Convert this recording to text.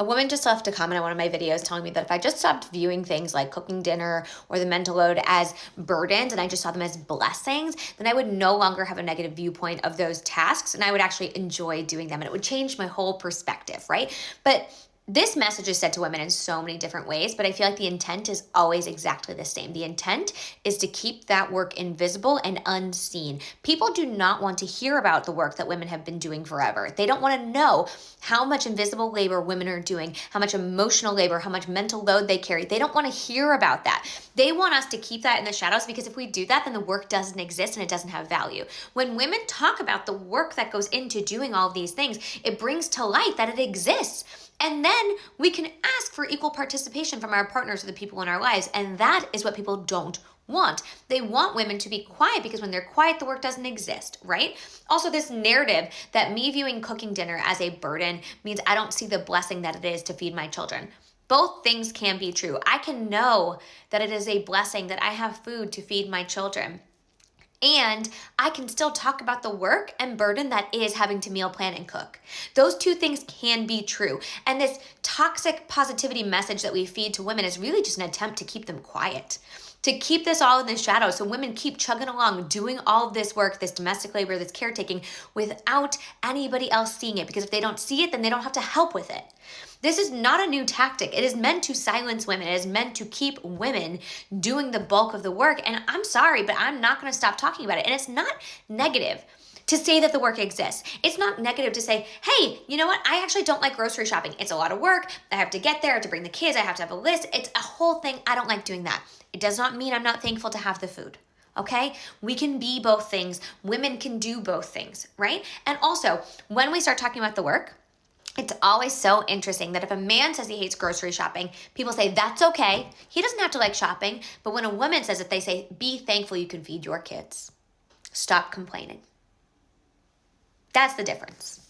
A woman just left a comment on one of my videos telling me that if I just stopped viewing things like cooking dinner or the mental load as burdens and I just saw them as blessings, then I would no longer have a negative viewpoint of those tasks and I would actually enjoy doing them and it would change my whole perspective, right? But this message is said to women in so many different ways, but I feel like the intent is always exactly the same. The intent is to keep that work invisible and unseen. People do not want to hear about the work that women have been doing forever. They don't want to know how much invisible labor women are doing, how much emotional labor, how much mental load they carry. They don't want to hear about that. They want us to keep that in the shadows because if we do that, then the work doesn't exist and it doesn't have value. When women talk about the work that goes into doing all of these things, it brings to light that it exists. And then we can ask for equal participation from our partners or the people in our lives. And that is what people don't want. They want women to be quiet because when they're quiet, the work doesn't exist, right? Also, this narrative that me viewing cooking dinner as a burden means I don't see the blessing that it is to feed my children. Both things can be true. I can know that it is a blessing that I have food to feed my children. And I can still talk about the work and burden that is having to meal plan and cook. Those two things can be true. And this toxic positivity message that we feed to women is really just an attempt to keep them quiet, to keep this all in the shadows so women keep chugging along, doing all of this work, this domestic labor, this caretaking, without anybody else seeing it. Because if they don't see it, then they don't have to help with it. This is not a new tactic. It is meant to silence women. It is meant to keep women doing the bulk of the work. And I'm sorry, but I'm not going to stop talking about it. And it's not negative to say that the work exists. It's not negative to say, hey, you know what? I actually don't like grocery shopping. It's a lot of work. I have to get there, I have to bring the kids, I have to have a list. It's a whole thing. I don't like doing that. It does not mean I'm not thankful to have the food. Okay? We can be both things. Women can do both things, right? And also, when we start talking about the work, it's always so interesting that if a man says he hates grocery shopping, people say, that's okay. He doesn't have to like shopping. But when a woman says it, they say, be thankful you can feed your kids. Stop complaining. That's the difference.